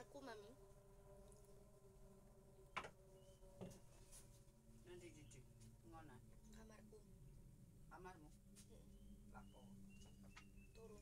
Kamarku, Mami. Nanti cucu ngono. Kamarku. Kamarmu. Lapo. Turu.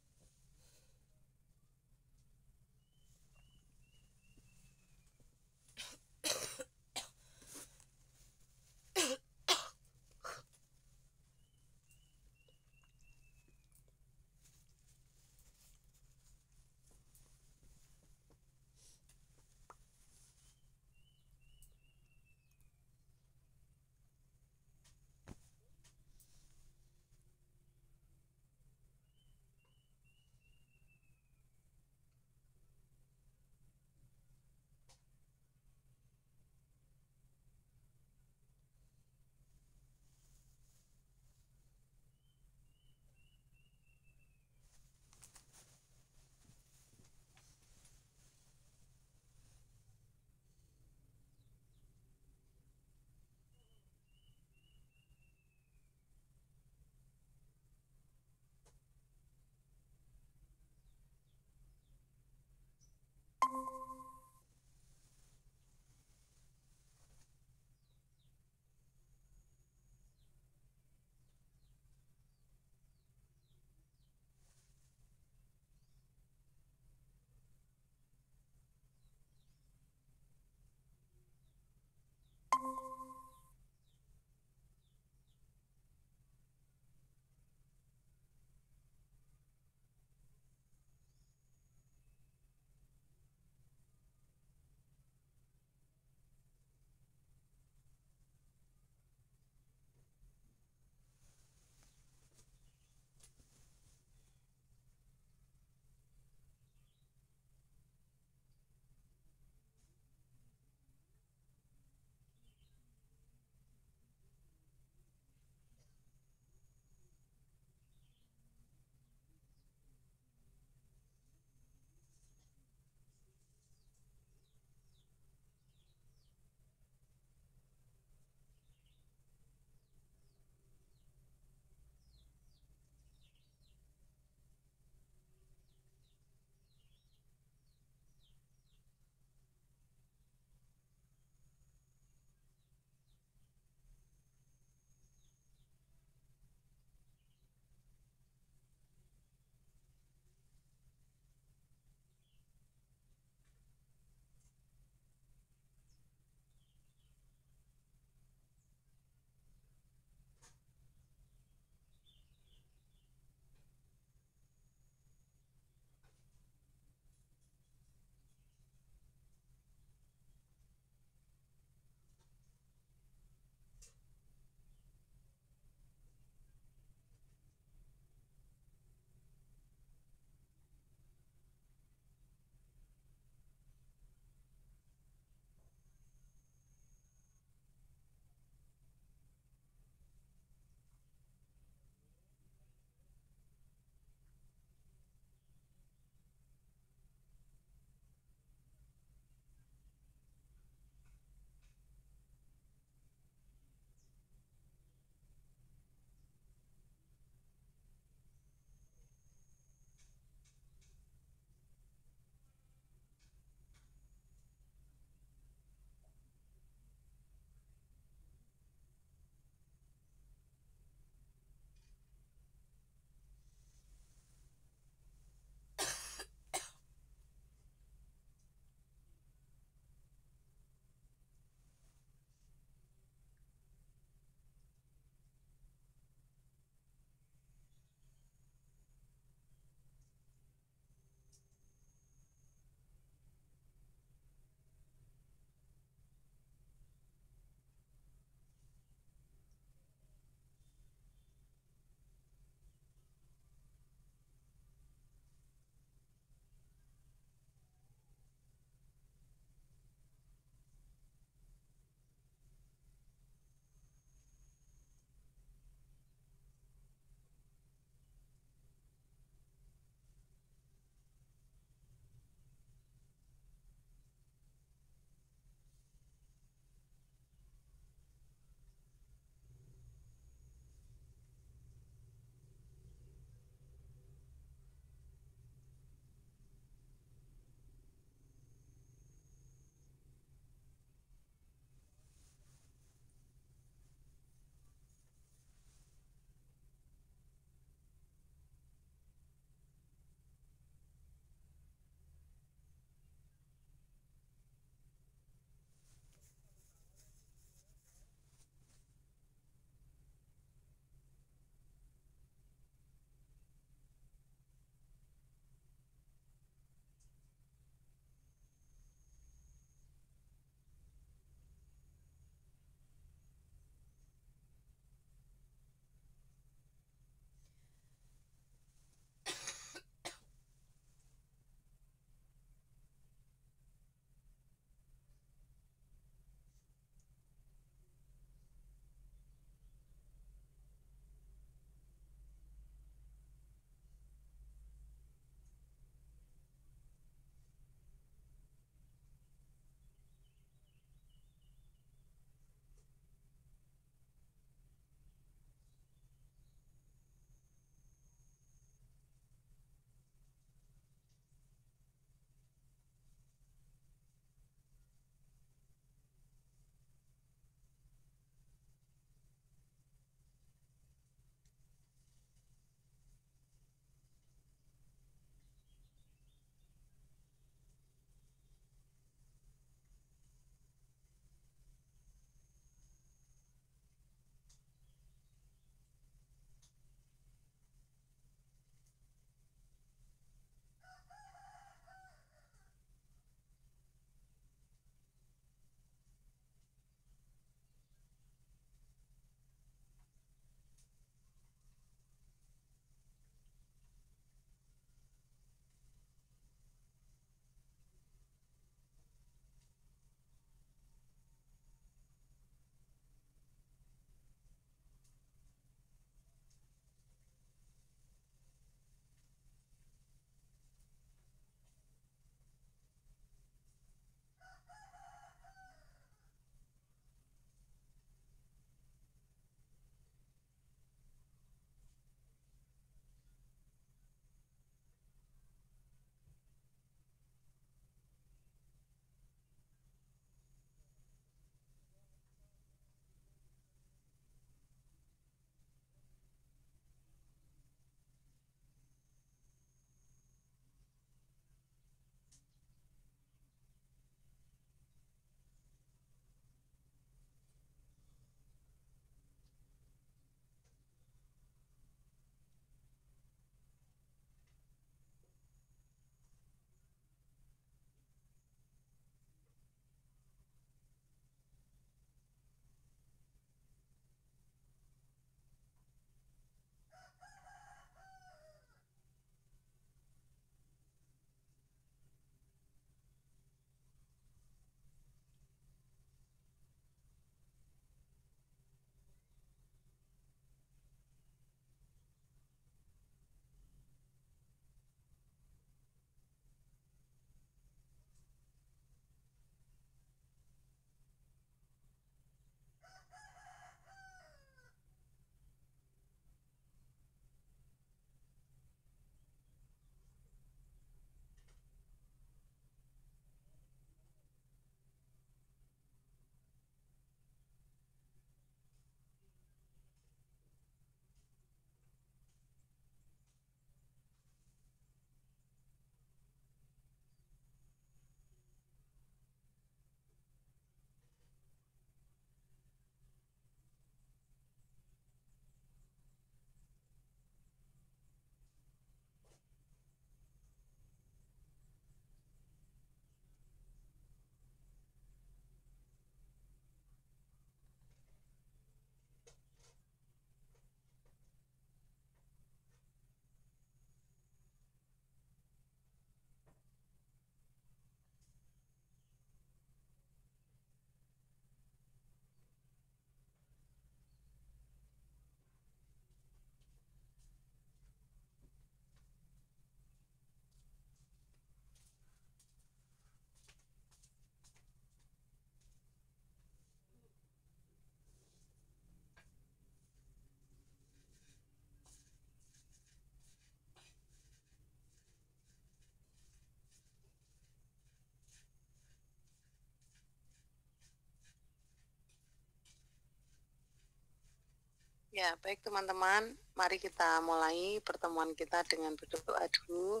Ya, baik teman-teman, mari kita mulai pertemuan kita dengan berdoa dulu.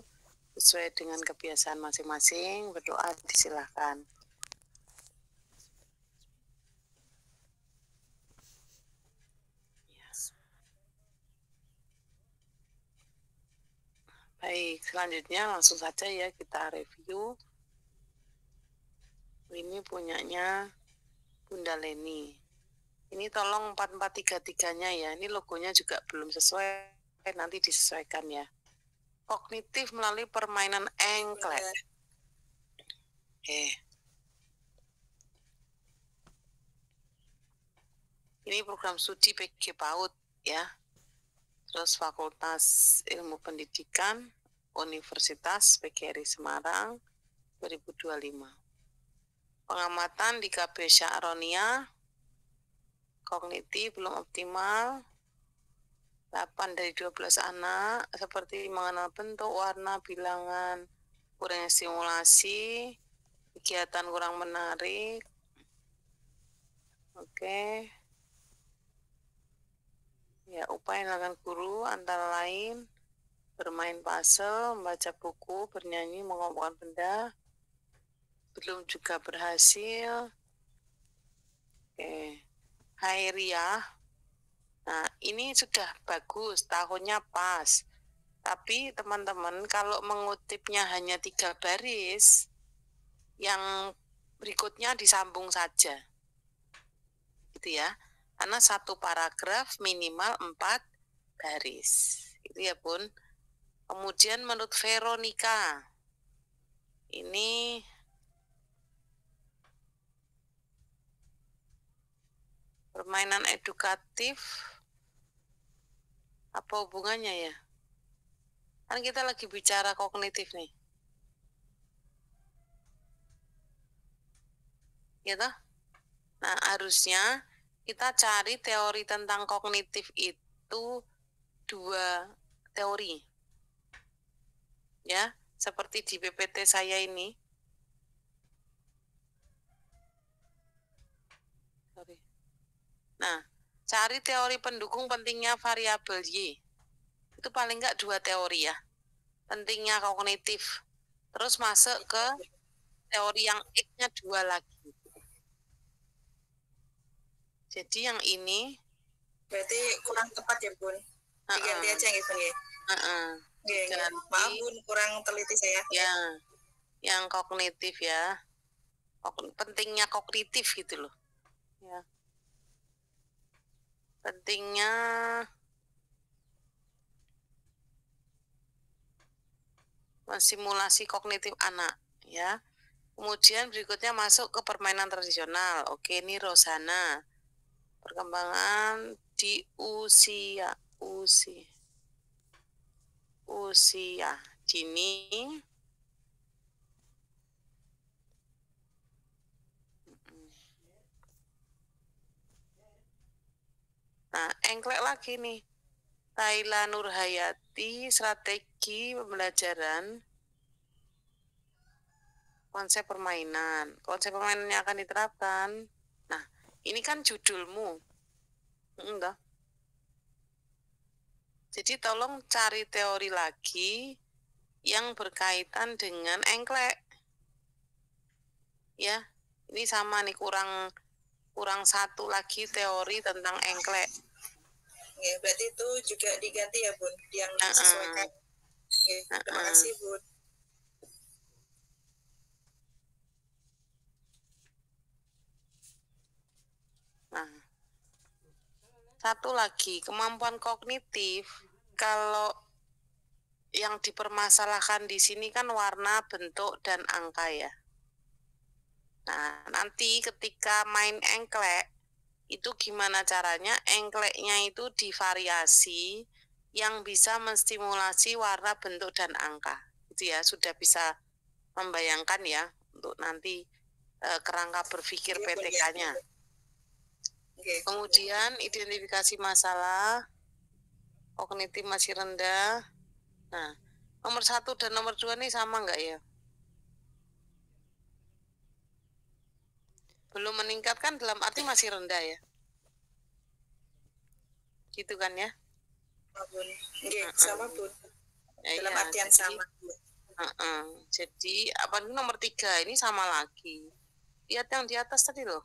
Sesuai dengan kebiasaan masing-masing, berdoa disilahkan. Baik, selanjutnya langsung saja ya kita review. Ini punyanya Bunda Leni. Ini tolong 4433-nya ya. Ini logonya juga belum sesuai, nanti disesuaikan ya. Kognitif melalui permainan engklek. Oke. Ini program studi PG PAUD ya. Terus Fakultas Ilmu Pendidikan Universitas PGRI Semarang 2025. Pengamatan di KB Sya'ronia, kognitif belum optimal, 8 dari 12 anak, seperti mengenal bentuk, warna, bilangan, kurangnya simulasi, kegiatan kurang menarik. Oke. Ya, upaya yang dilakukan guru antara lain bermain puzzle, membaca buku, bernyanyi, mengumpulkan benda. Belum juga berhasil. Oke. Hairiah. Nah, ini sudah bagus, tahunnya pas. Tapi teman-teman kalau mengutipnya hanya 3 baris, yang berikutnya disambung saja. Gitu ya. Karena satu paragraf minimal 4 baris. Gitu ya, Bun. Kemudian menurut Veronica, ini permainan edukatif, apa hubungannya ya? Kan kita lagi bicara kognitif nih. Gitu? Nah, harusnya kita cari teori tentang kognitif itu 2 teori. Ya, seperti di PPT saya ini. Nah, cari teori pendukung pentingnya variabel Y. Itu paling enggak 2 teori ya. Pentingnya kognitif. Terus masuk ke teori yang X-nya 2 lagi. Jadi yang ini Berarti kurang tepat ya, Bun. Diganti aja ya, Bun ya. Maaf, Bun, kurang teliti saya. Ya, yang kognitif ya. Pentingnya kognitif gitu loh. Ya. Pentingnya mensimulasi kognitif anak ya. Kemudian berikutnya masuk ke permainan tradisional. Oke, ini Rosana. Perkembangan di usia dini. Nah, engklek lagi nih. Laila Nurhayati, strategi pembelajaran konsep permainan. Konsep permainan yang akan diterapkan. Nah, ini kan judulmu. Enggak. Jadi tolong cari teori lagi yang berkaitan dengan engklek. Ya, ini sama nih, kurang 1 lagi teori tentang engklek. Ya, berarti itu juga diganti ya, Bun, yang disesuaikan. Ya, terima kasih, Bun. Nah, 1 lagi, kemampuan kognitif. Kalau yang dipermasalahkan di sini kan warna, bentuk, dan angka ya. Nah, nanti ketika main engklek, itu gimana caranya engkleknya itu divariasi yang bisa menstimulasi warna, bentuk, dan angka. Itu ya, sudah bisa membayangkan ya untuk nanti kerangka berpikir PTK-nya. Kemudian identifikasi masalah, kognitif masih rendah. Nah, nomor 1 dan nomor 2 nih sama enggak ya? Belum meningkat kan, dalam arti masih rendah ya. gitu kan ya? Bun, sama Bun. Dalam iya, artian jadi, sama. Jadi apa nomor 3 ini sama lagi. Lihat yang di atas tadi loh.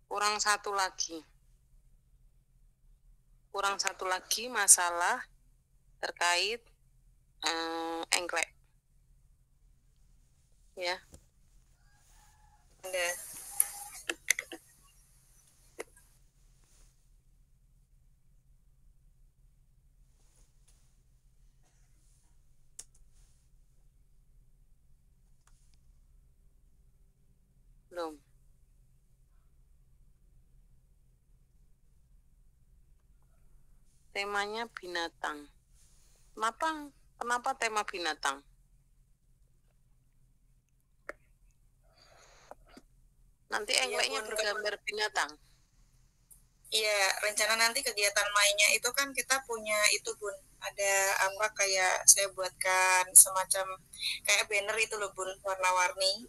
Kurang satu lagi masalah terkait engklek ya. Belum. Temanya binatang. Kenapa tema binatang? Nanti engkleknya bergambar binatang. Iya, rencana nanti kegiatan mainnya itu kan kita punya itu Bun, ada apa kayak saya buatkan semacam kayak banner itu loh Bun, warna-warni.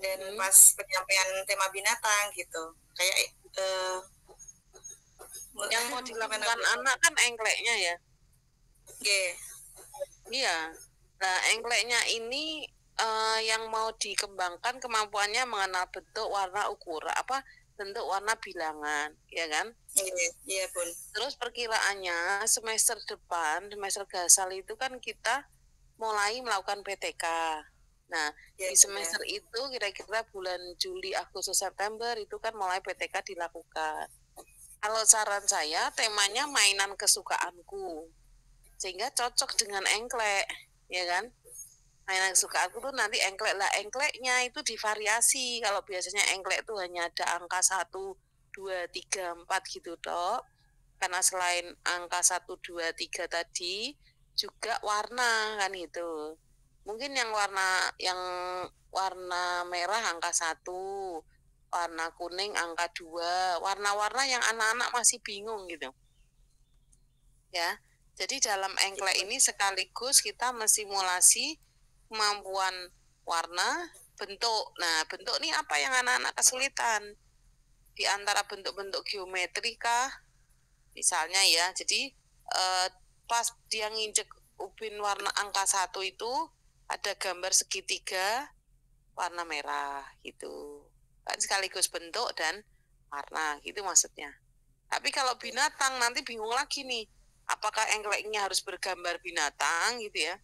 Dan pas penyampaian tema binatang gitu, kayak yang mau dilakukan anak kan engkleknya ya. Iya. Nah, engkleknya ini yang mau dikembangkan kemampuannya mengenal bentuk, warna, ukuran, bentuk, warna, bilangan, ya kan? Iya Bun. Terus perkiraannya semester depan, semester gasal itu kan kita mulai melakukan PTK. Nah, di semester itu kira-kira bulan Juli, Agustus, September itu kan mulai PTK dilakukan. Kalau saran saya temanya mainan kesukaanku, sehingga cocok dengan engklek, ya kan? Mainan kesukaanku tuh nanti engklek lah, engkleknya itu divariasi. Kalau biasanya engklek itu hanya ada angka 1, 2, 3, 4 gitu toh. Karena selain angka 1, 2, 3 tadi juga warna kan itu. Mungkin yang warna merah angka 1, warna kuning angka 2, warna-warna yang anak-anak masih bingung gitu. Ya. Jadi dalam engklek ini sekaligus kita mensimulasi kemampuan warna, bentuk. Nah, bentuk ini apa yang anak-anak kesulitan? Di antara bentuk-bentuk geometri kah? Misalnya ya, jadi pas dia nginjek ubin warna angka 1 itu ada gambar segitiga warna merah gitu. Kan sekaligus bentuk dan warna gitu maksudnya. Tapi kalau binatang nanti bingung lagi nih, apakah engkleknya harus bergambar binatang gitu ya?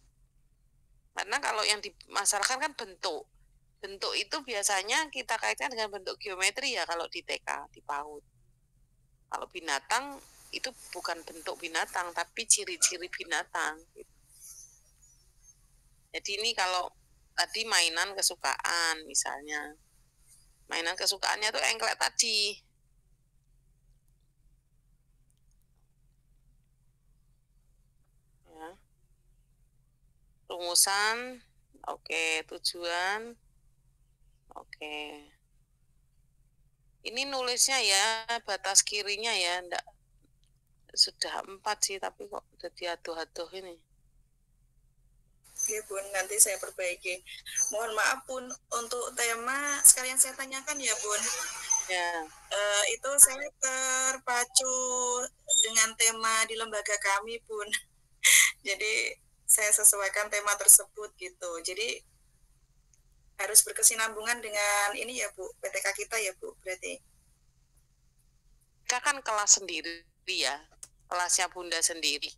Karena kalau yang dimasalahkan kan bentuk. Bentuk itu biasanya kita kaitkan dengan bentuk geometri ya kalau di TK, di PAUD. Kalau binatang itu bukan bentuk binatang, tapi ciri-ciri binatang. Jadi ini kalau tadi mainan kesukaan misalnya. Mainan kesukaannya tuh engklek tadi. Ya. Rumusan, oke. Tujuan, oke. Ini nulisnya ya batas kirinya ya, enggak sudah 4 sih, tapi kok jadi aduh-aduh ini. Oke Bun, nanti saya perbaiki. Mohon maaf Bun, untuk tema sekalian saya tanyakan ya Bun. Ya. Itu saya terpacu dengan tema di lembaga kami Bun. Jadi saya sesuaikan tema tersebut gitu. Jadi harus berkesinambungan dengan ini ya Bu, PTK kita ya Bu, berarti. Kita kan kelas sendiri ya, kelasnya Bunda sendiri.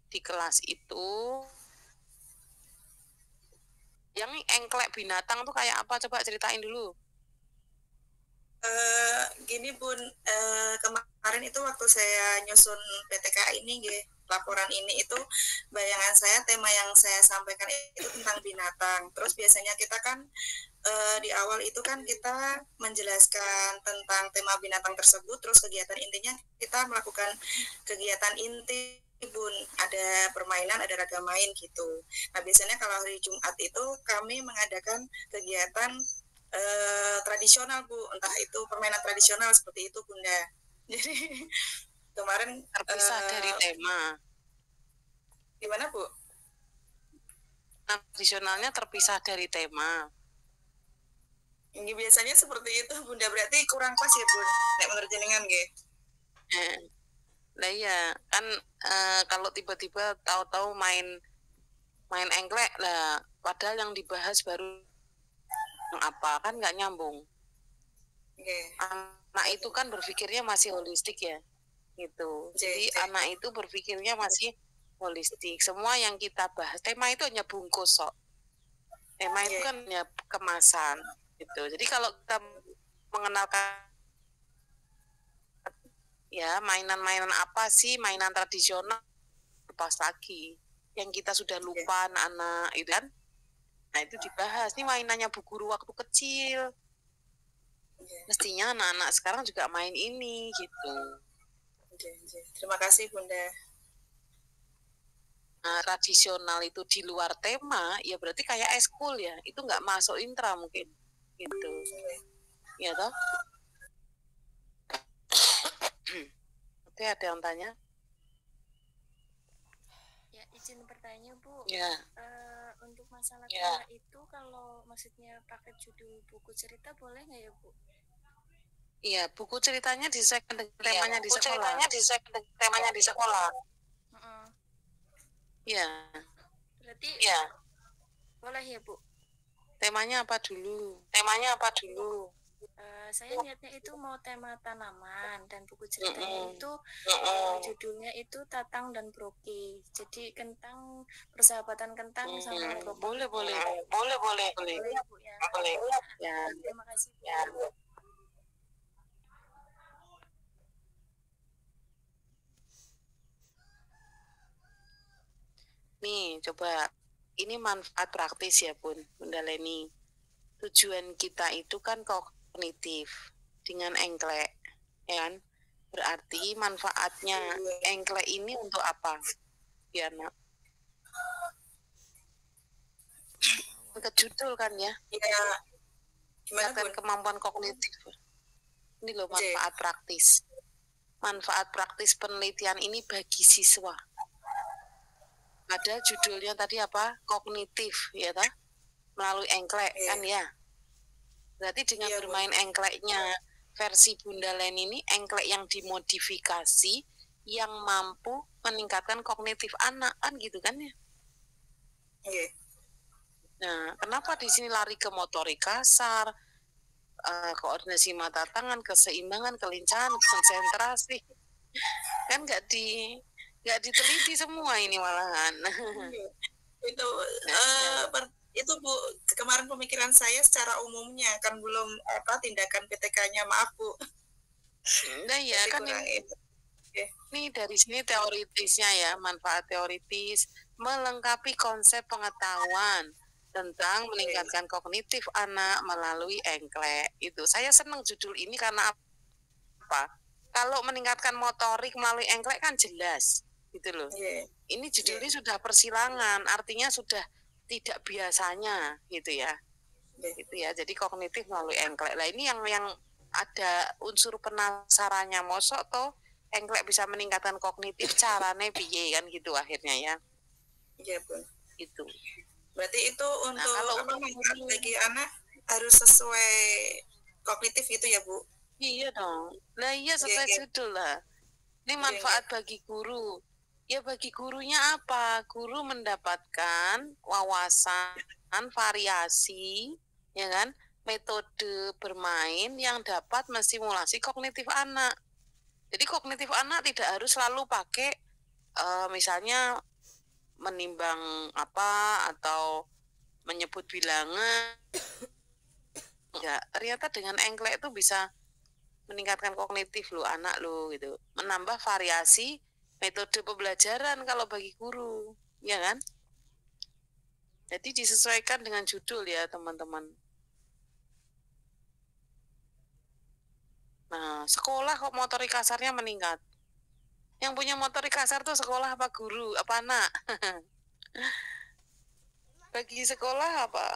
Di kelas itu yang engklek binatang tuh kayak apa, coba ceritain dulu. Gini Bun, kemarin itu waktu saya nyusun PTK ini laporan ini itu bayangan saya tema yang saya sampaikan itu tentang binatang. Terus biasanya kita kan di awal itu kan kita menjelaskan tentang tema binatang tersebut, terus kegiatan intinya kita melakukan kegiatan inti Bun, ada permainan, ada ragam main gitu. Nah biasanya kalau hari Jumat itu kami mengadakan kegiatan tradisional Bu, entah itu permainan tradisional seperti itu Bunda. Jadi kemarin terpisah dari tema. Gimana Bu? Tradisionalnya terpisah dari tema. Ini biasanya seperti itu Bunda, berarti kurang pas ya Bun, nek menurut jenengan nggih. Nah iya kan kalau tiba-tiba tahu-tahu main engklek lah, padahal yang dibahas baru apa, kan nggak nyambung. Anak itu kan berpikirnya masih holistik ya gitu. Jadi anak itu berpikirnya masih holistik. Semua yang kita bahas, tema itu hanya bungkus kok. Tema itu kan hanya kemasan gitu. Jadi kalau kita mengenalkan ya mainan-mainan apa sih, mainan tradisional lepas lagi yang kita sudah lupa anak-anak itu kan. Nah itu dibahas, nih mainannya Bu Guru waktu kecil. Mestinya anak-anak sekarang juga main ini gitu. Terima kasih Bunda. Nah, tradisional itu di luar tema, ya berarti kayak eskul ya, itu nggak masuk intra mungkin gitu. Ya toh? Oke, ada yang tanya? Ya, izin bertanya Bu. Ya. Untuk masalah tema itu, kalau maksudnya pakai judul buku cerita boleh nggak ya Bu? Iya, buku ceritanya disesuaikan dengan temanya di sekolah. Ceritanya disesuaikan dengan temanya di sekolah. Iya. Berarti boleh ya Bu? Temanya apa dulu? Saya lihatnya itu mau tema tanaman, dan buku ceritanya itu judulnya itu Tatang dan Broki. Jadi kentang, persahabatan kentang sama Broki. Boleh Ya Bu ya. Boleh. Ya. Terima kasih Bu. Nih, coba. Ini manfaat praktis ya, Bunda Leni. Tujuan kita itu kan kognitif dengan engklek, ya kan? Berarti manfaatnya engklek ini untuk apa? Ya, Nak. Ke judul kan ya? Iya. Gimana Bun? Kemampuan kognitif. Ini loh manfaat praktis. Manfaat praktis penelitian ini bagi siswa. Ada judulnya tadi apa? Kognitif, ya toh? Melalui engklek kan ya. Berarti dengan bermain engkleknya versi Bunda Leni ini engklek yang dimodifikasi yang mampu meningkatkan kognitif anak kan gitu kan ya. Nah, kenapa di sini lari ke motorik kasar, koordinasi mata tangan, keseimbangan, kelincahan, konsentrasi, kan nggak diteliti semua ini malahan. Itu itu Bu, kemarin pemikiran saya secara umumnya kan belum tindakan PTK-nya, maaf Bu. Nah ya kan ini dari sini teoritisnya ya, manfaat teoritis melengkapi konsep pengetahuan tentang meningkatkan kognitif anak melalui engklek. Itu saya senang judul ini karena apa? Kalau meningkatkan motorik melalui engklek kan jelas gitu loh. Ini judulnya sudah persilangan, artinya sudah tidak biasanya gitu ya. Gitu ya. Jadi kognitif melalui engklek. Lah ini yang ada unsur penasarannya, mosok toh engklek bisa meningkatkan kognitif, carane piye kan gitu akhirnya ya. Iya Bun. Itu. Berarti itu untuk kalau manfaat bagi anak harus sesuai kognitif gitu ya Bu? Iya dong. Lah iya sesuai judul lah. Ini manfaat bagi guru. Ya bagi gurunya apa? Guru mendapatkan wawasan, variasi, ya kan? Metode bermain yang dapat menstimulasi kognitif anak. Jadi kognitif anak tidak harus selalu pakai misalnya menimbang apa atau menyebut bilangan. Enggak, ternyata dengan engklek itu bisa meningkatkan kognitif lo anak lo gitu, menambah variasi metode pembelajaran kalau bagi guru, ya kan? Jadi disesuaikan dengan judul ya teman-teman. Nah, sekolah kok motorik kasarnya meningkat. Yang punya motorik kasar tuh sekolah apa guru, apa anak? Bagi sekolah apa?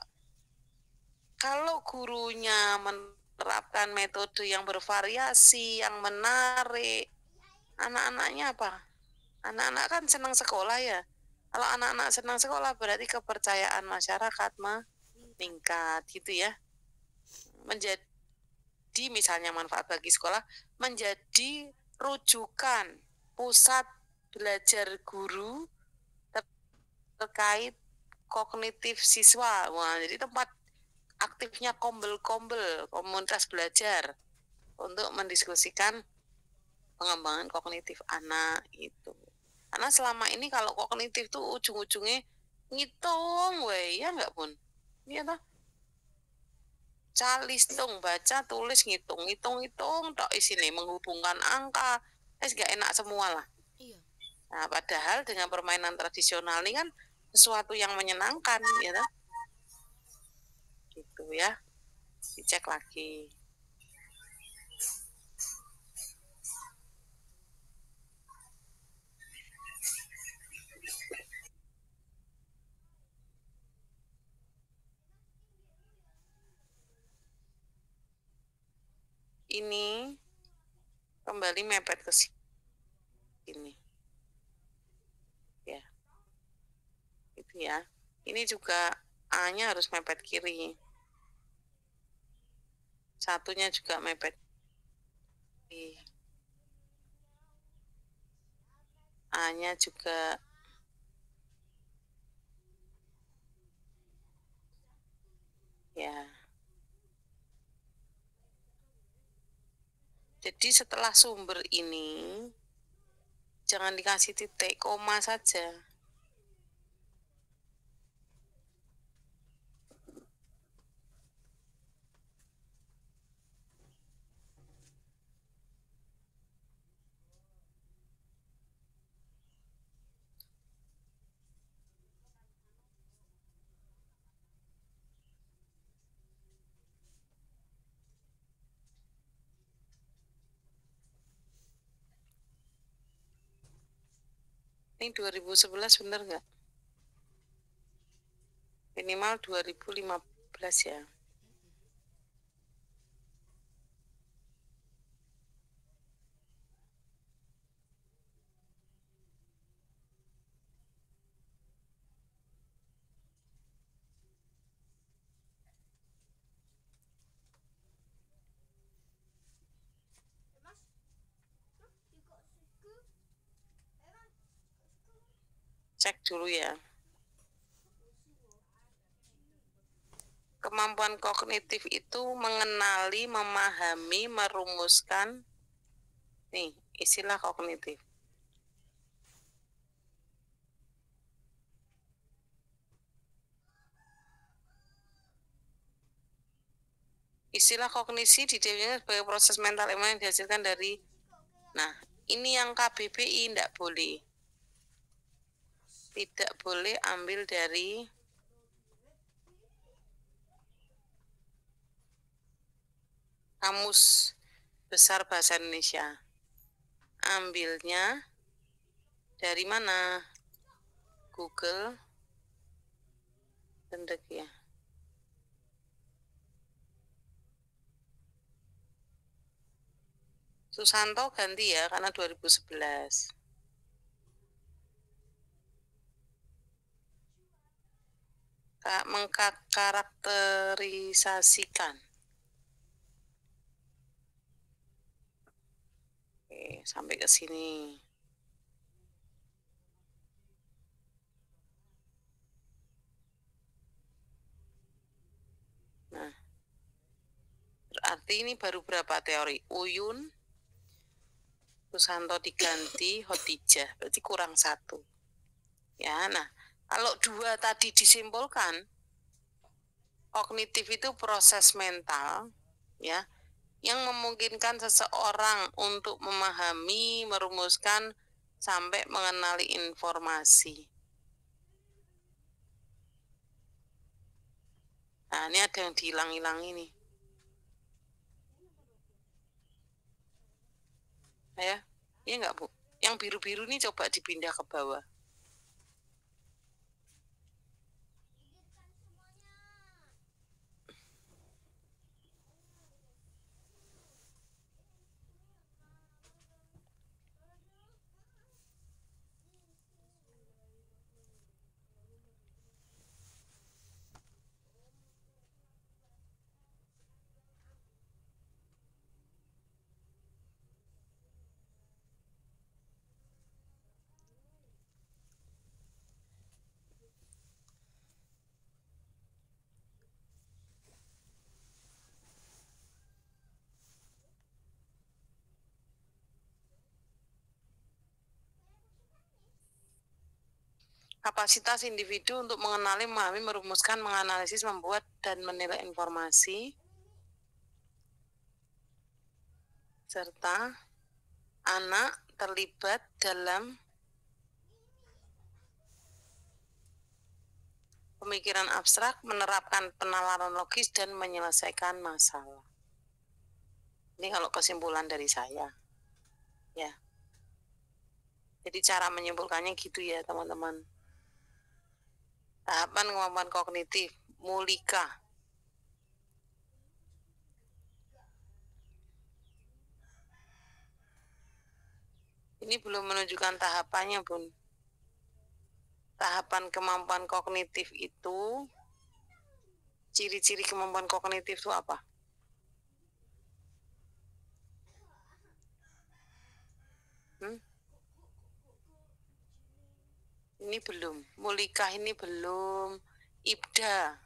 Kalau gurunya menerapkan metode yang bervariasi, yang menarik, anak-anaknya apa? Anak-anak kan senang sekolah ya. Kalau anak-anak senang sekolah berarti kepercayaan masyarakat meningkat gitu ya. Menjadi misalnya manfaat bagi sekolah, menjadi rujukan pusat belajar guru terkait kognitif siswa. Wah, jadi tempat aktifnya kombel-kombel komunitas belajar untuk mendiskusikan pengembangan kognitif anak itu. Karena selama ini kalau kognitif tuh ujung-ujungnya ngitung, weh, ya enggak Bun? Iya toh? Calistung, baca, tulis, ngitung, tok isine menghubungkan angka, gak enak semua lah. Iya. Nah, padahal dengan permainan tradisional ini kan sesuatu yang menyenangkan, ya toh? Gitu ya. Dicek lagi. Ini kembali mepet ke sini. Ya. Itu ya. Ini juga A-nya harus mepet kiri. Satunya juga mepet kiri. A-nya juga ya. Jadi setelah sumber ini jangan dikasih titik, koma saja. Ini 2011 bener nggak? Minimal 2015 ya. Cek dulu ya. Kemampuan kognitif itu mengenali, memahami, merumuskan. Nih, istilah kognitif. Istilah kognisi didefinisikan sebagai proses mental emosi yang dihasilkan dari. Nah, ini yang KBBI tidak boleh. Tidak boleh ambil dari Kamus Besar Bahasa Indonesia. Ambilnya dari mana? Google. Tendek ya. Susanto ganti ya karena 2011. Mengkarakterisasikan. Oke, sampai ke sini. Nah, berarti ini baru berapa teori? Uyun, Susanto diganti, Khotijah, berarti kurang 1. Ya, nah, kalau 2 tadi disimpulkan, kognitif itu proses mental, ya, yang memungkinkan seseorang untuk memahami, merumuskan, sampai mengenali informasi. Nah, ini ada yang dihilang-hilang ini. Ya, iya enggak, Bu? Yang biru-biru ini coba dipindah ke bawah. Kapasitas individu untuk mengenali, memahami, merumuskan, menganalisis, membuat, dan menilai informasi, serta anak terlibat dalam pemikiran abstrak, menerapkan penalaran logis, dan menyelesaikan masalah. Ini kalau kesimpulan dari saya. Ya. Jadi cara menyimpulkannya gitu ya, teman-teman. Tahapan kemampuan kognitif, Mulika. Ini belum menunjukkan tahapannya, Bun. Tahapan kemampuan kognitif itu, ciri-ciri kemampuan kognitif itu apa? Ini belum. Mulikah ini belum. Ibda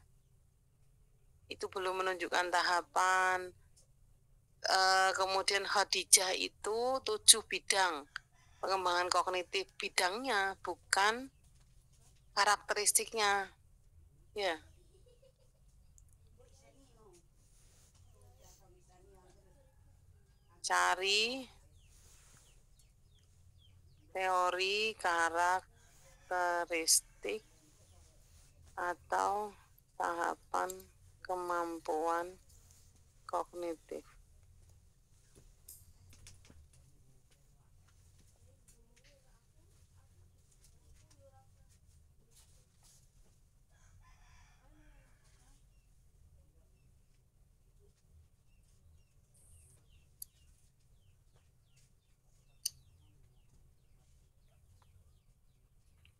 itu belum menunjukkan tahapan. Kemudian Khadijah itu 7 bidang pengembangan kognitif, bidangnya bukan karakteristiknya. Ya. Cari teori karakteristik atau tahapan kemampuan kognitif.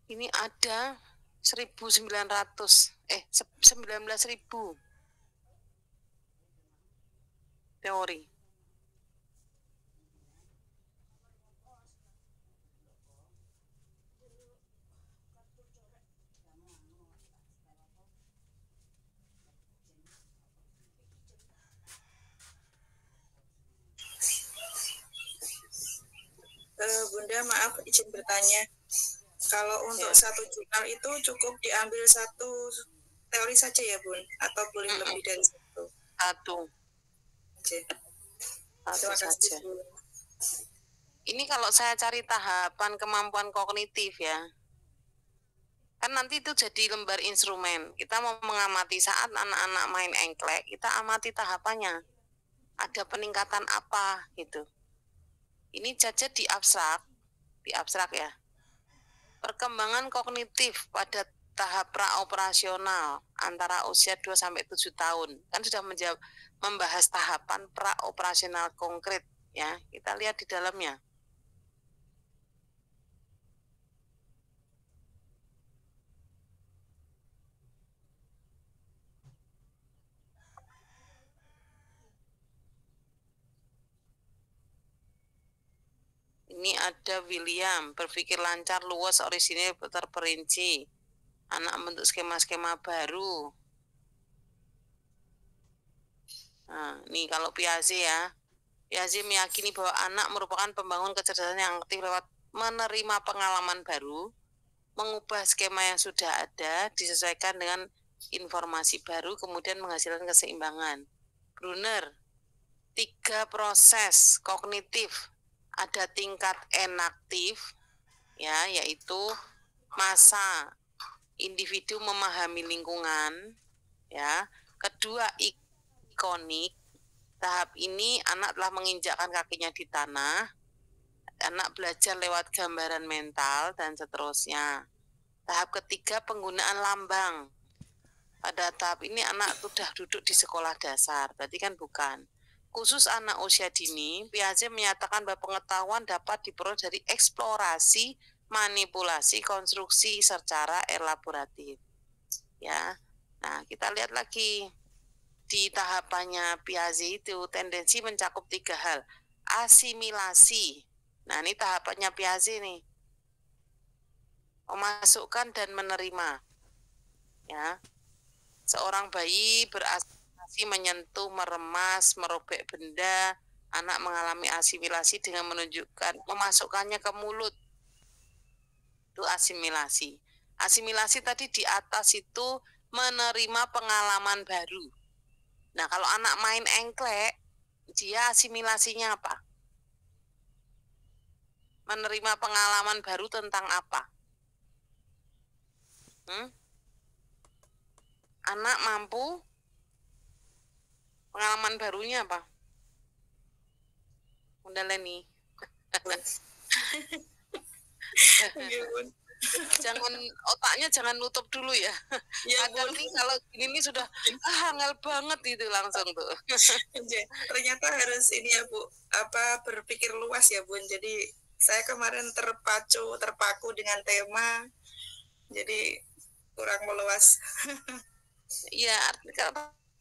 Ini ada 19.000 teori. Bunda, maaf izin bertanya. Kalau untuk satu jurnal itu cukup diambil 1 teori saja ya, Bun? Atau boleh lebih dari 1? 1. Oke. Terima kasih. Ini kalau saya cari tahapan kemampuan kognitif ya. Kan nanti itu jadi lembar instrumen. Kita mau mengamati saat anak-anak main engklek, kita amati tahapannya. Ada peningkatan apa gitu. Ini saja di abstrak ya. Perkembangan kognitif pada tahap praoperasional antara usia 2-7 tahun. Kan sudah membahas tahapan praoperasional konkret Ya, kita lihat di dalamnya. Ini ada William, berpikir lancar, luas, orisinil, terperinci. Anak membentuk skema-skema baru. Nah, ini kalau Piaget ya. Piaget meyakini bahwa anak merupakan pembangun kecerdasan yang aktif lewat menerima pengalaman baru, mengubah skema yang sudah ada, disesuaikan dengan informasi baru, kemudian menghasilkan keseimbangan. Brunner, 3 proses kognitif. Ada tingkat enaktif, ya, yaitu masa individu memahami lingkungan, ya. Kedua, ikonik. Tahap ini anak telah menginjakkan kakinya di tanah, anak belajar lewat gambaran mental, dan seterusnya. Tahap ketiga, penggunaan lambang. Pada tahap ini anak sudah duduk di sekolah dasar, berarti kan bukan. Khusus anak usia dini, Piaget menyatakan bahwa pengetahuan dapat diperoleh dari eksplorasi, manipulasi, konstruksi secara elaboratif. Ya, nah kita lihat lagi di tahapannya Piaget itu tendensi mencakup 3 hal. Asimilasi. Nah, ini tahapannya Piaget nih. Memasukkan dan menerima. Ya. Seorang bayi berasimilasi menyentuh, meremas, merobek benda. Anak mengalami asimilasi dengan menunjukkan memasukkannya ke mulut. Itu asimilasi. Asimilasi tadi di atas itu menerima pengalaman baru. Nah, kalau anak main engklek, dia asimilasinya apa? Menerima pengalaman baru tentang apa? Anak mampu pengalaman barunya apa? Udah Leni. Jangan otaknya jangan nutup dulu ya. Kadang nih kalau ini sudah angel banget itu langsung tuh. Ternyata harus ini ya Bu, berpikir luas ya Bun. Jadi saya kemarin terpaku dengan tema, jadi kurang meluas. Iya,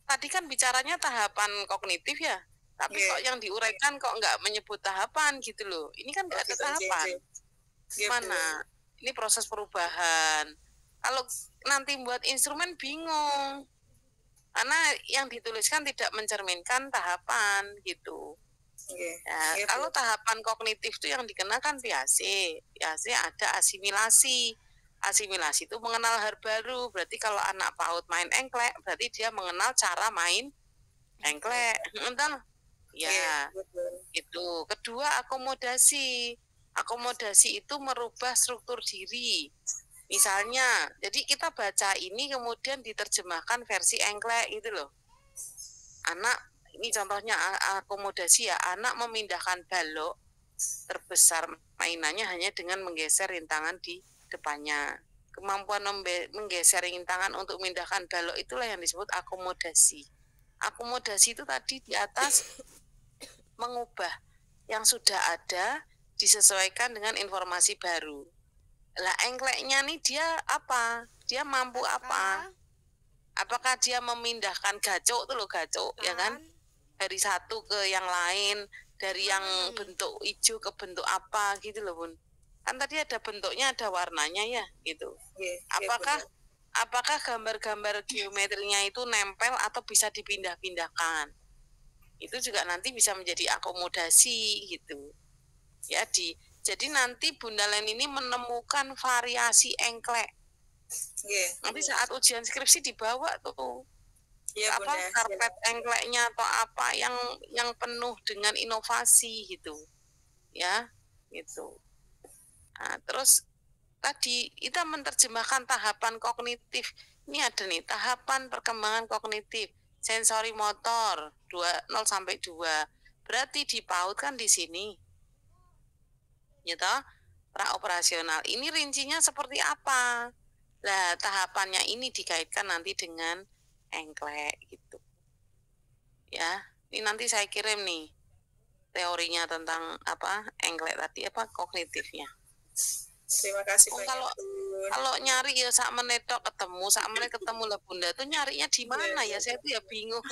tadi kan bicaranya tahapan kognitif ya. Tapi kok yang diuraikan kok nggak menyebut tahapan gitu loh. Ini kan nggak ada tahapan. Mana? Ini proses perubahan. Kalau nanti buat instrumen bingung. Karena yang dituliskan tidak mencerminkan tahapan gitu. Ya, kalau tahapan kognitif itu yang dikenakan Piaget. Piaget ada asimilasi. Asimilasi itu mengenal hal baru. Berarti kalau anak PAUD main engklek, berarti dia mengenal cara main engklek. Entah? Ya, itu. Kedua, akomodasi. Akomodasi itu merubah struktur diri. Misalnya, jadi kita baca ini kemudian diterjemahkan versi engklek itu loh. Anak, ini contohnya akomodasi ya, anak memindahkan balok terbesar mainannya hanya dengan menggeser rintangan di depannya. Kemampuan menggeser rintangan untuk memindahkan balok itulah yang disebut akomodasi. Akomodasi itu tadi di atas mengubah yang sudah ada disesuaikan dengan informasi baru. Lah engkleknya nih dia apa? Dia mampu apa? Apakah dia memindahkan gacok tuh loh gacok ya kan? Dari satu ke yang lain, dari yang bentuk hijau ke bentuk apa gitu loh Bun. Kan tadi ada bentuknya, ada warnanya ya gitu. Apakah gambar-gambar geometrinya itu nempel atau bisa dipindah-pindahkan? Itu juga nanti bisa menjadi akomodasi gitu. Ya jadi nanti Bunda Len ini menemukan variasi engklek. Nanti saat ujian skripsi dibawa tuh. Karpet engkleknya atau apa yang penuh dengan inovasi gitu. Ya, gitu. Nah, terus tadi kita menerjemahkan tahapan kognitif. Ini ada nih, tahapan perkembangan kognitif. Sensori motor 0 sampai 2. Berarti di PAUD kan di sini. Gitu. Praoperasional. Ini rincinya seperti apa? Nah, tahapannya ini dikaitkan nanti dengan engklek gitu. Ya, ini nanti saya kirim nih. teorinya tentang apa engklek tadi apa kognitifnya. Terima kasih banyak. Kalau nyari ya sak menit ketemu, sak menit ketemu lah Bunda tuh nyarinya di mana ya? Saya tuh ya bingung.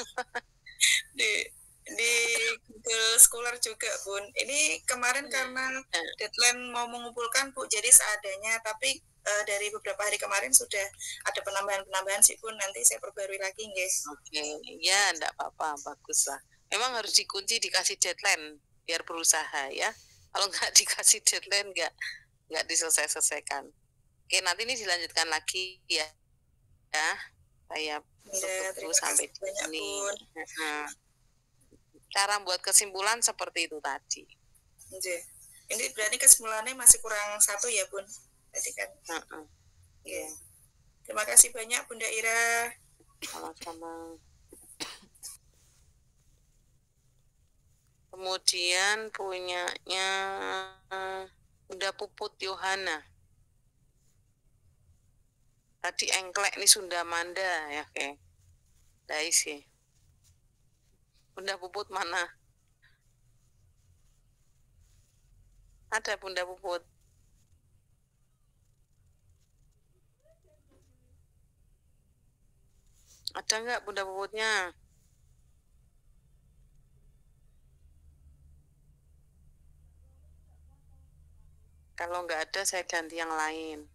di Google Scholar juga Bun. Ini kemarin karena deadline mau mengumpulkan Bu, jadi seadanya. Tapi dari beberapa hari kemarin sudah ada penambahan sih Bun. Nanti saya perbarui lagi guys. Oke, ya enggak apa-apa, bagus lah. Memang harus dikunci dikasih deadline biar berusaha ya. Kalau nggak dikasih deadline nggak diselesaikan. Oke, nanti ini dilanjutkan lagi ya. Ya, saya tutup dulu sampai di sini. Cara buat kesimpulan seperti itu tadi. Ini berarti kesimpulannya masih kurang satu ya Bun? Tadi kan. Ya. Terima kasih banyak Bunda Ira. Sama-sama. Kemudian punyanya Bunda Puput Yohana. Tadi engklek nih Sunda Manda ya kayak. Dai sih. Bunda Puput mana? Ada Bunda Puput. Ada nggak Bunda Puputnya? Kalau nggak ada saya ganti yang lain.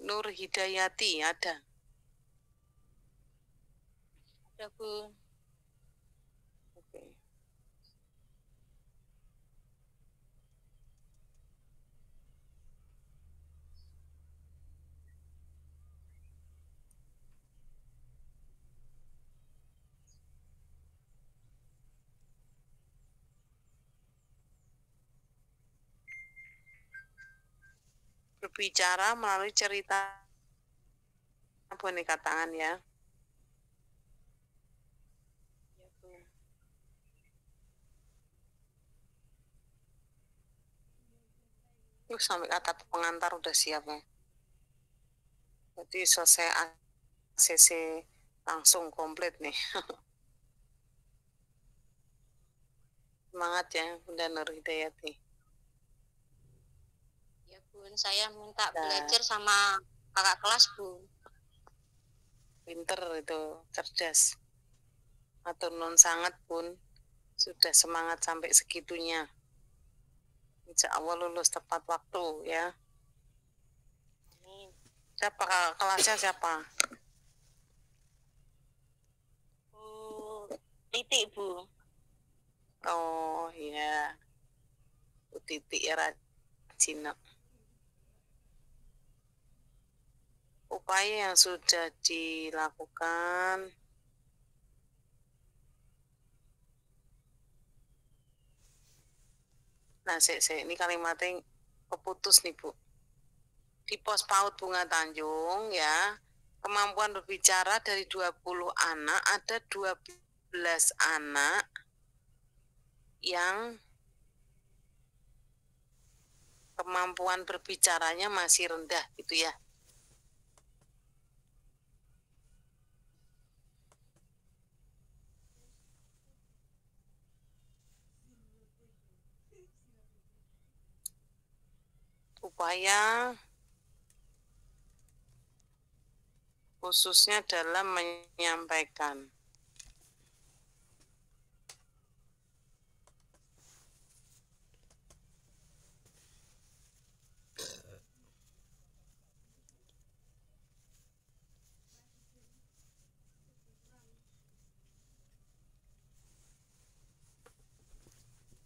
Nur Hidayati ada. Ada Bu. Oke. Berbicara melalui cerita boneka tangan ya. Sampai kata pengantar udah siap ya. Jadi selesai ACC langsung komplit nih. Semangat ya Bunda Nur Hidayati. Ya Bun, saya minta belajar sama kakak kelas Bu. Pinter itu, cerdas. Matur nuwun sangat Bun. Sudah semangat sampai segitunya. Insya Allah lulus tepat waktu ya. Amin. Siapa kakak kelasnya siapa? Bu Titik Bu. Oh iya. Bu Titik ya rajin. Upaya yang sudah dilakukan nah ini kalimatnya keputus nih Bu. Di pos PAUD Bunga Tanjung ya, kemampuan berbicara dari 20 anak ada 12 anak yang kemampuan berbicaranya masih rendah gitu ya. Upaya khususnya dalam menyampaikan.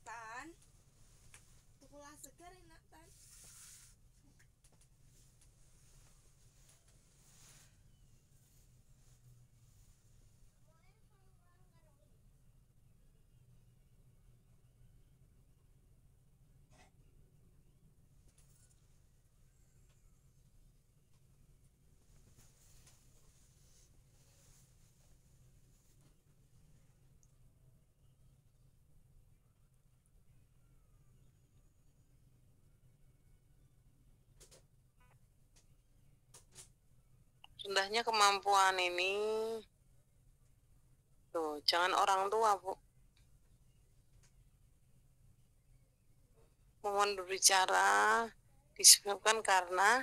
Tan, tukulah segar enak Tan. rendahnya kemampuan ini. Tuh, jangan orang tua, Bu. Mohon berbicara disebabkan karena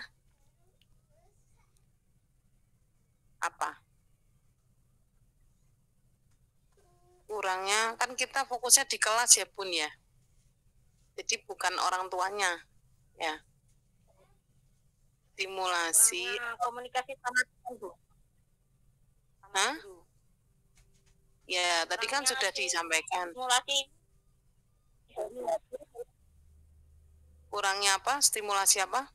apa? Kurangnya, kan kita fokusnya di kelas ya, Bun ya. Jadi bukan orang tuanya, ya. Stimulasi. Komunikasi sama Bu. Hah? Ya, tadi kan sudah disampaikan. Stimulasi Kurangnya apa? Stimulasi apa?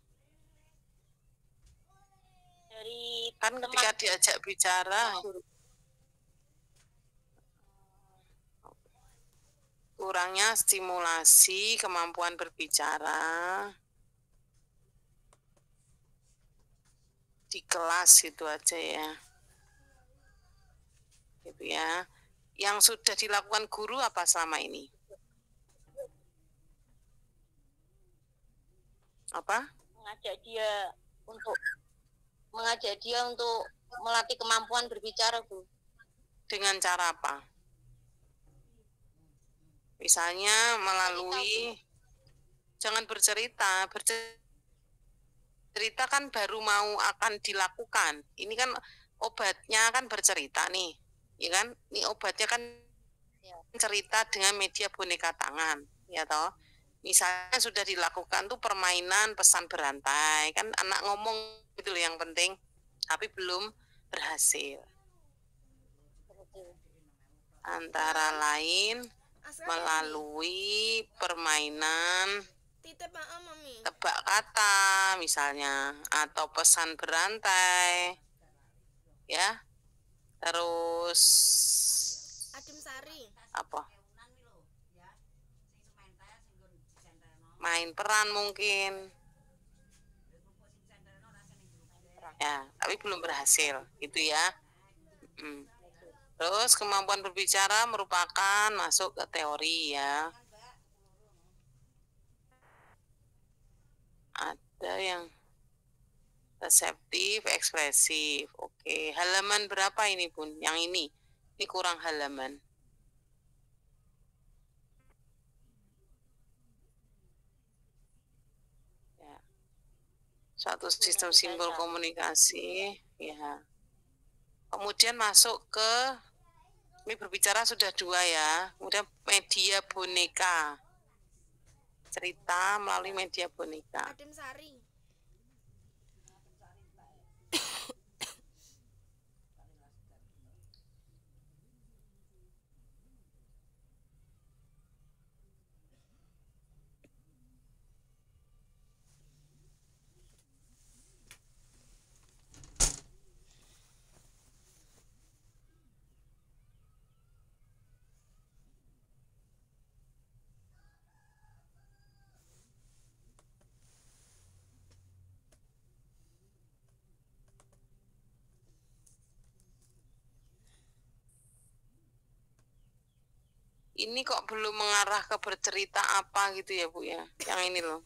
dari Kan ketika diajak bicara, kurangnya stimulasi kemampuan berbicara di kelas itu aja ya. Gitu ya. Yang sudah dilakukan guru apa selama ini? Apa? mengajak dia untuk melatih kemampuan berbicara, Bu. Dengan cara apa? Misalnya melalui, jangan bercerita. Bercerita kan baru mau akan dilakukan. Ini kan obatnya kan bercerita nih, ya kan? Ini obatnya kan cerita dengan media boneka tangan, ya toh. Misalnya sudah dilakukan tuh permainan pesan berantai, kan anak ngomong itu yang penting, tapi belum berhasil. Antara lain melalui permainan tebak kata misalnya, atau pesan berantai, ya. Terus apa? Main peran mungkin. Ya, tapi belum berhasil, gitu ya. Terus kemampuan berbicara merupakan masuk ke teori ya. Ada yang reseptif, ekspresif. Oke, halaman berapa ini, Bun? Yang ini kurang halaman. Ya. Suatu sistem simbol komunikasi, ya. Kemudian masuk ke, ini berbicara sudah 2 ya. Kemudian media boneka. Cerita melalui media boneka. Ini kok belum mengarah ke bercerita apa gitu ya, Bu ya. Yang ini loh.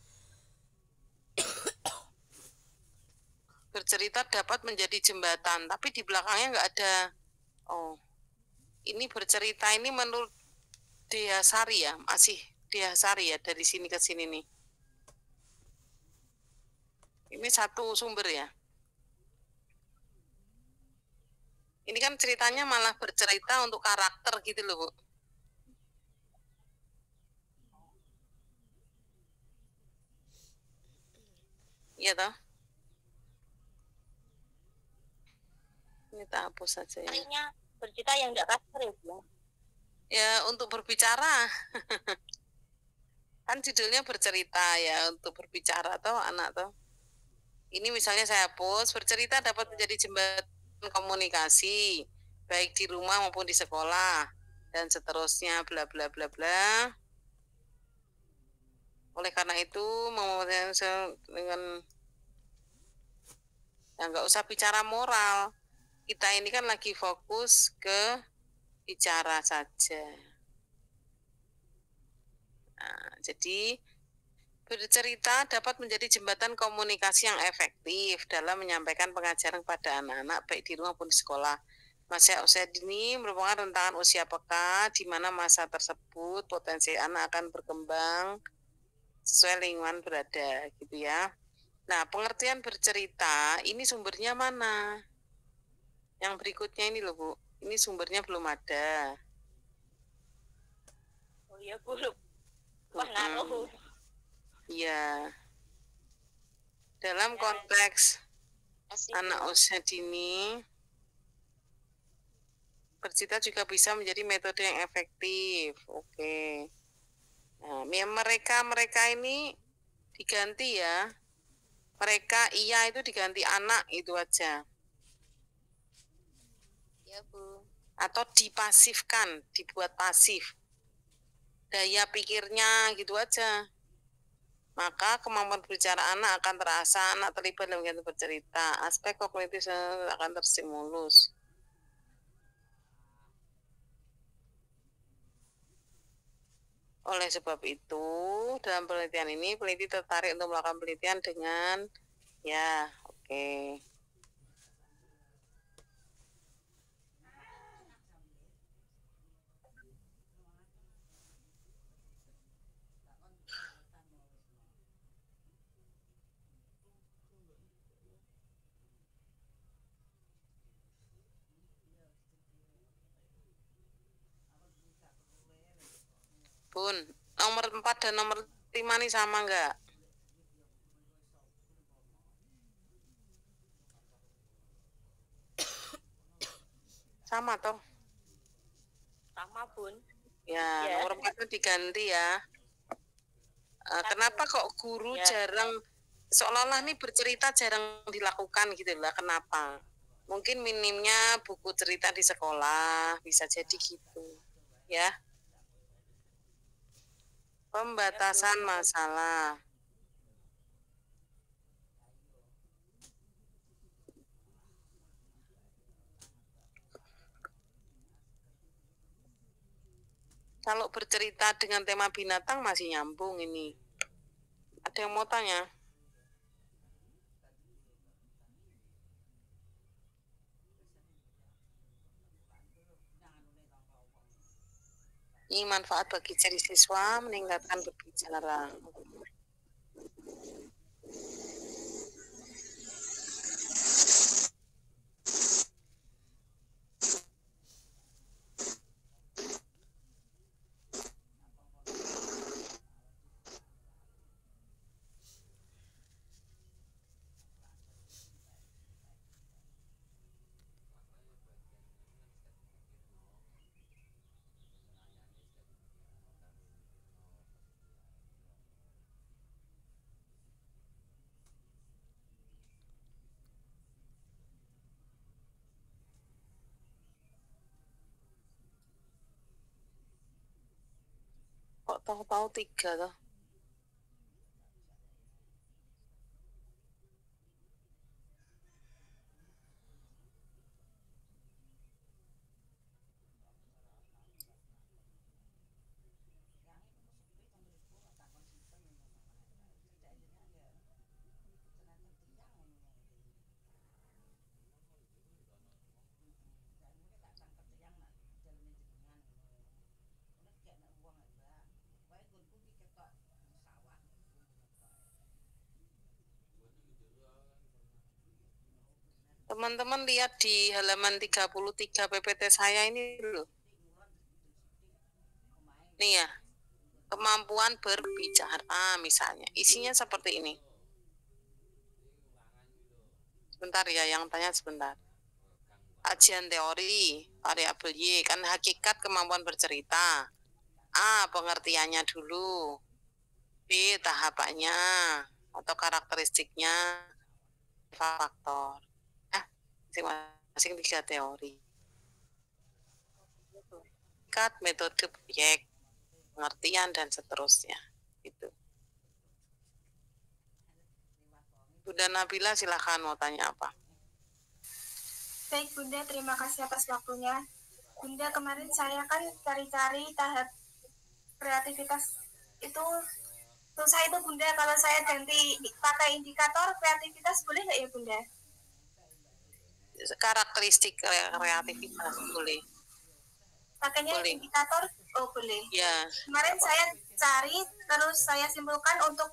Bercerita dapat menjadi jembatan, tapi di belakangnya nggak ada. Oh, ini bercerita ini menurut Dehasari ya, masih Dehasari ya, dari sini ke sini nih. Ini satu sumber ya. Ini kan ceritanya malah bercerita untuk karakter gitu loh, Bu. Iya toh? Ini tak hapus saja ya. Artinya bercerita yang tidak kasar ya, Bu. Ya, untuk berbicara. Kan judulnya bercerita ya, untuk berbicara toh anak toh. Ini misalnya saya hapus, bercerita dapat menjadi jembatan komunikasi, baik di rumah maupun di sekolah, dan seterusnya, bla bla bla bla. Oleh karena itu, dengan ya nggak usah bicara moral. Kita ini kan lagi fokus ke bicara saja. Nah, jadi Bercerita dapat menjadi jembatan komunikasi yang efektif dalam menyampaikan pengajaran kepada anak-anak baik di rumah maupun di sekolah. Masa usia dini merupakan rentangan usia peka di mana masa tersebut potensi anak akan berkembang sesuai lingkungan berada, gitu ya. Nah, pengertian bercerita ini sumbernya mana? Yang berikutnya ini loh, Bu. Ini sumbernya belum ada. Oh iya Bu, wah ngaruh. Iya. Dalam konteks anak usia dini, bercerita juga bisa menjadi metode yang efektif. Oke. Nah, mereka ini diganti ya. Mereka iya itu diganti anak itu aja. Ya Bu. Atau dipasifkan, dibuat pasif. Daya pikirnya gitu aja. Maka kemampuan berbicara anak akan terasa, anak terlibat dalam kegiatan bercerita, aspek kognitif akan terstimulus. Oleh sebab itu, dalam penelitian ini, peneliti tertarik untuk melakukan penelitian dengan, ya, oke. Bun, nomor 4 dan nomor 5 nih sama enggak? Sama toh? Sama Bun. Ya, Ya. nomor 4 itu diganti ya. Kenapa kok guru jarang, seolah-olah nih bercerita jarang dilakukan gitu lah, kenapa? Mungkin minimnya buku cerita di sekolah, bisa jadi gitu, ya. Pembatasan masalah. Kalau bercerita dengan tema binatang masih nyambung ini. Ada yang mau tanya? Ini manfaat bagi ciri siswa meningkatkan berbicara. Kok tahu-tahu 3 toh? Teman-teman lihat di halaman 33 PPT saya ini dulu. Nih ya, kemampuan berbicara misalnya. Isinya seperti ini. Sebentar ya, yang tanya sebentar. Kajian teori, variabel Y, kan hakikat kemampuan bercerita. A, pengertiannya dulu. B, tahapannya atau karakteristiknya, faktor. Masing-masing 3 teori. Hakikat, metode proyek, pengertian, dan seterusnya. Gitu. Bunda Nabila silahkan mau tanya apa? Baik Bunda, terima kasih atas waktunya. Bunda, kemarin saya kan cari-cari tahap kreativitas itu Susah itu Bunda, kalau saya ganti pakai indikator kreativitas boleh nggak ya Bunda? Karakteristik kreativitas boleh. Pakainya Boleh. indikator, oh boleh. Ya. Kemarin saya cari, terus saya simpulkan untuk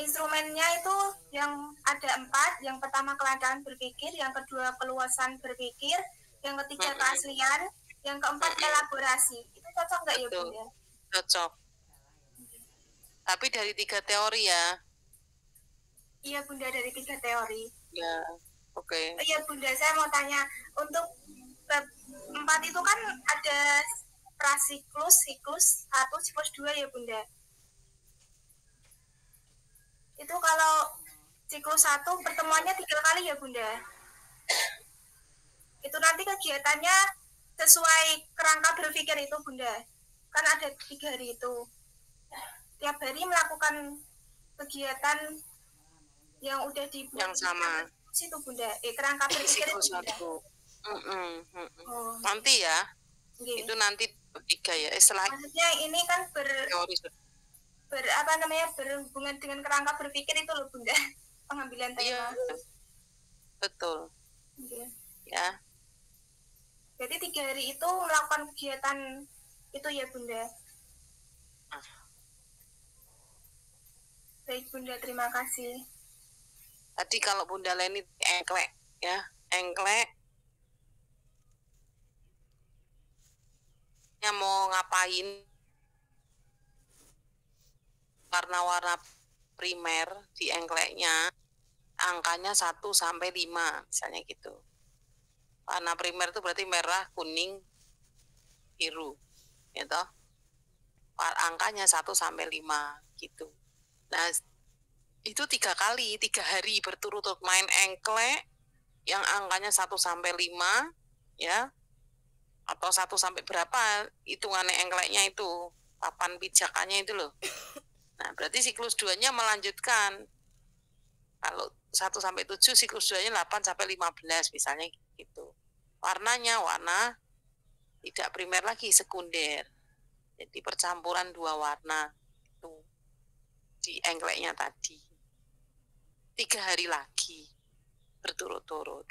instrumennya itu yang ada 4. Yang pertama kelancaran berpikir, yang kedua keluasan berpikir, yang ketiga keaslian, yang keempat elaborasi. Itu cocok nggak ya Bunda? Cocok. Tapi dari 3 teori ya? Iya Bunda, dari 3 teori. Ya, oke. Iya Bunda, saya mau tanya, untuk 4 itu kan ada prasiklus, siklus 1, siklus 2 ya Bunda. Itu kalau siklus 1 pertemuannya 3 kali ya Bunda. Itu nanti kegiatannya sesuai kerangka berpikir itu Bunda. Kan ada 3 hari itu. Tiap hari melakukan kegiatan yang udah dibuat yang sama situ Bunda. Kerangka berpikir itu Bunda. Oh. Nanti ya. Okay. Itu nanti 3 ya. Setelah maksudnya ini kan berhubungan dengan kerangka berpikir itu loh Bunda. Pengambilan tema. Iya. Betul. Okay. Ya. Jadi 3 hari itu melakukan kegiatan itu ya Bunda. Baik Bunda, terima kasih. Tadi kalau Bunda Leni engklek ya, engklek. Mau ngapain? Warna-warna primer di engkleknya angkanya 1 sampai 5 misalnya gitu. Warna primer itu berarti merah, kuning, biru. Gitu. Angkanya 1 sampai 5 gitu. Nah, itu 3 kali, 3 hari berturut-turut main engklek yang angkanya 1 sampai 5 ya. Atau 1 sampai berapa hitungannya engkleknya itu, papan pijakannya itu loh. Nah, berarti siklus 2-nya melanjutkan. Kalau 1 sampai 7, siklus 2-nya 8 sampai 15 misalnya gitu. Warnanya warna tidak primer lagi, sekunder. Jadi percampuran 2 warna itu di engkleknya tadi. 3 hari lagi berturut-turut.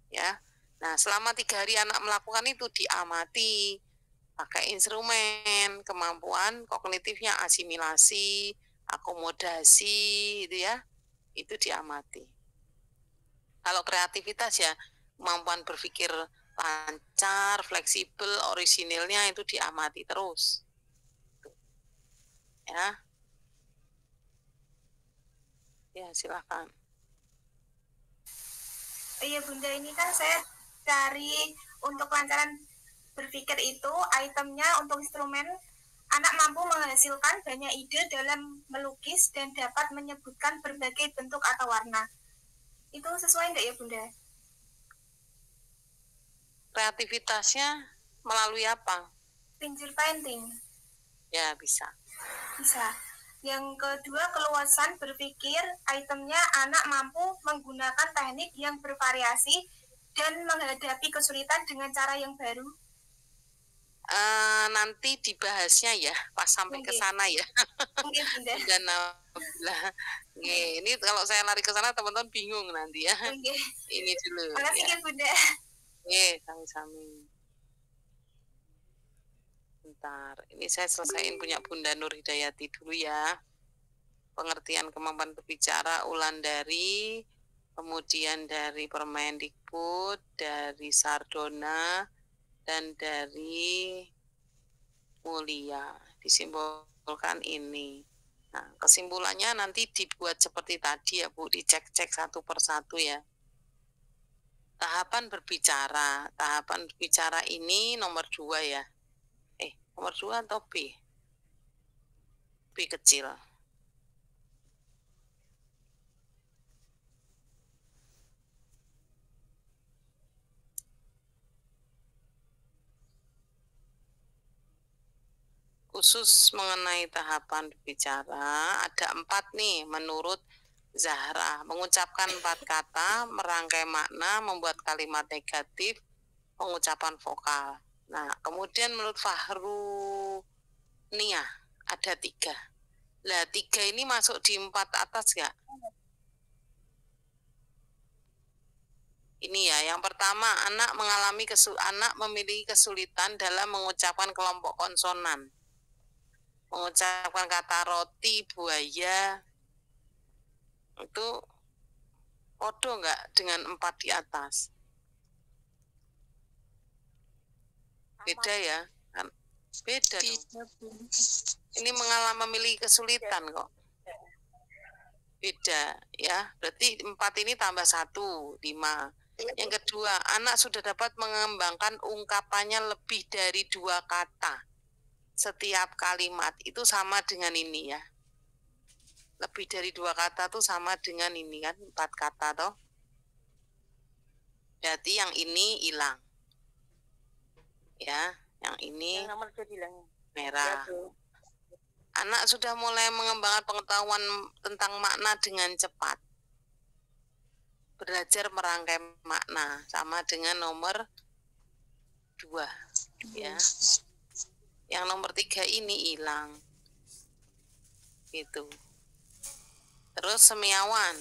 Ya. Nah, selama 3 hari anak melakukan itu diamati pakai instrumen, kemampuan kognitifnya, asimilasi, akomodasi, itu ya, itu diamati. Kalau kreativitas ya, kemampuan berpikir lancar, fleksibel, orisinilnya itu diamati terus. Ya. Ya, silakan. Iya Bunda, ini kan saya cari untuk kelancaran berpikir itu itemnya untuk instrumen anak mampu menghasilkan banyak ide dalam melukis dan dapat menyebutkan berbagai bentuk atau warna. Itu sesuai nggak ya Bunda? Kreativitasnya melalui apa? Finger painting. Ya, bisa. Bisa. Yang kedua, keluasan berpikir itemnya anak mampu menggunakan teknik yang bervariasi dan menghadapi kesulitan dengan cara yang baru. Nanti dibahasnya ya pas sampai ke sana ya. Mungkin Bunda. Dan ini kalau saya lari ke sana teman-teman bingung nanti ya. Ini dulu. Makasih ya Bunda. Sami-sami. Bentar, ini saya selesaiin punya Bunda Nur Hidayati dulu ya. Pengertian kemampuan berbicara Wulandari, kemudian dari Permendikbud, dari Sardona, dan dari Mulia. Disimpulkan ini. Nah, kesimpulannya nanti dibuat seperti tadi ya Bu, dicek-cek satu persatu ya. Tahapan berbicara ini nomor 2 ya. Nomor 2 atau B? B kecil. Khusus mengenai tahapan berbicara, ada 4 nih menurut Zahra. Mengucapkan 4 kata, merangkai makna, membuat kalimat negatif, pengucapan vokal. Nah, kemudian menurut Fahru Nia ada 3. Lah 3 ini masuk di 4 atas nggak? Ini ya, yang pertama anak memiliki kesulitan dalam mengucapkan kelompok konsonan. Mengucapkan kata roti, buaya, itu podo nggak dengan 4 di atas? Beda ya, kan? Beda dong. Ini memiliki kesulitan kok. Beda ya, berarti 4 ini tambah 1, 5. Yang kedua, anak sudah dapat mengembangkan ungkapannya lebih dari 2 kata. Setiap kalimat itu sama dengan ini ya. Lebih dari 2 kata tuh sama dengan ini kan, 4 kata toh. Berarti yang ini hilang. Ya, yang ini Yang nomor 2 bilang merah. ya, Bu. Anak sudah mulai mengembangkan pengetahuan tentang makna dengan cepat. Belajar merangkai makna sama dengan nomor 2 ya. Yang nomor 3 ini hilang. Gitu. Terus semiawan.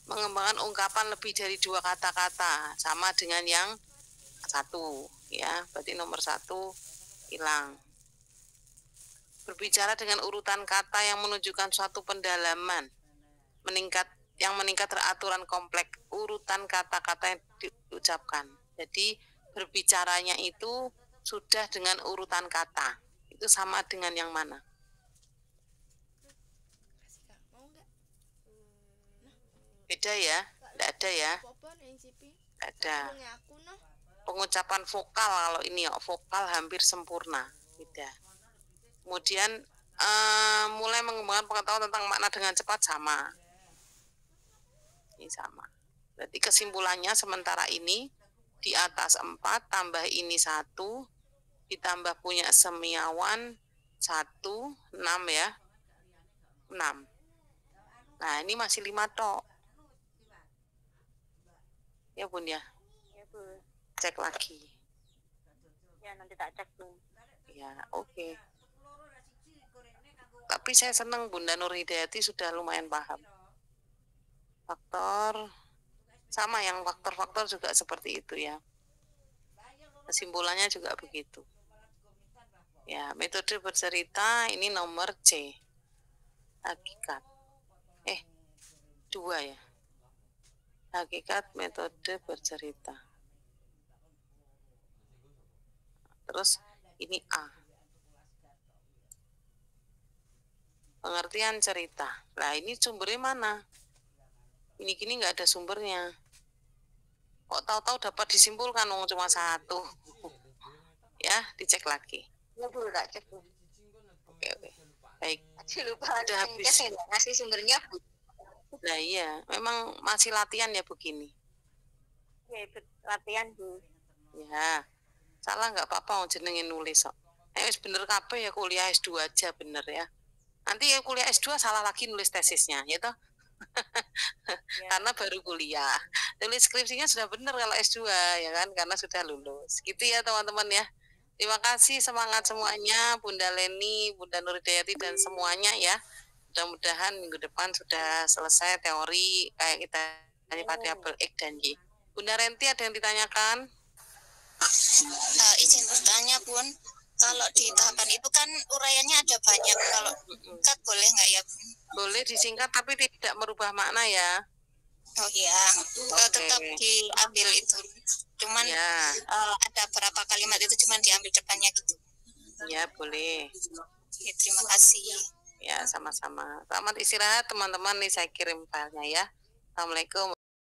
Mengembangkan ungkapan lebih dari 2 kata-kata sama dengan yang 1 ya. Berarti nomor 1 hilang. Berbicara dengan urutan kata yang menunjukkan suatu pendalaman yang meningkat teraturan kompleks urutan kata-kata yang diucapkan. Jadi berbicaranya itu sudah dengan urutan kata. Itu sama dengan yang mana? Beda ya? Tidak ada ya? Tidak ada. Pengucapan vokal kalau ini ya, vokal hampir sempurna. Beda. Kemudian mulai mengembangkan pengetahuan tentang makna dengan cepat sama. Ini sama. Berarti kesimpulannya sementara ini di atas 4 tambah ini 1 ditambah punya semiawan 1, 6 ya. 6. Nah, ini masih 5 tok. Ya, Bun ya. Ya, Bu. Cek lagi. Ya, nanti tak cek, Bu. Ya, oke. Tapi saya senang Bunda Nur Hidayati sudah lumayan paham. Faktor sama, yang faktor-faktor juga seperti itu ya. Kesimpulannya juga begitu. Ya, metode bercerita ini nomor C. Hakikat. 2 ya. Hakikat metode bercerita. Terus ini A. Pengertian cerita. Nah, ini sumbernya mana? Ini gini nggak ada sumbernya. Kok tahu-tahu dapat disimpulkan cuma 1. Ya, dicek lagi. Ya, Bu, tak cek, Bu. Oke. Baik. Lupa Udah habis. ngasih sumbernya, Bu. Nah iya, memang masih latihan ya begini. Ya, ikut latihan, Bu. Ya, salah nggak apa-apa jenengin nulis kok. Wis bener kabeh ya, kuliah S2 aja bener ya. Nanti ya kuliah S2 salah lagi nulis tesisnya, ya toh? Ya. Karena baru kuliah. Tulis skripsinya sudah bener kalau S2 ya kan, karena sudah lulus. Gitu ya teman-teman ya. Terima kasih, semangat semuanya, Bunda Leni, Bunda Nur Hidayati dan semuanya ya. Mudah-mudahan minggu depan sudah selesai teori kayak kita variabel X dan Y. Bunda Renti ada yang ditanyakan? Izin bertanya, Bun. Kalau di tahapan itu kan uraiannya ada banyak. Kalau singkat boleh nggak ya, Bun? Boleh disingkat tapi tidak merubah makna ya. Oh iya, tetap diambil itu. Cuman Ya. ada berapa kalimat itu cuman diambil depannya gitu. Ya, boleh. Ya, terima kasih. Ya, sama-sama. Selamat istirahat teman-teman, nih saya kirim filenya ya. Assalamualaikum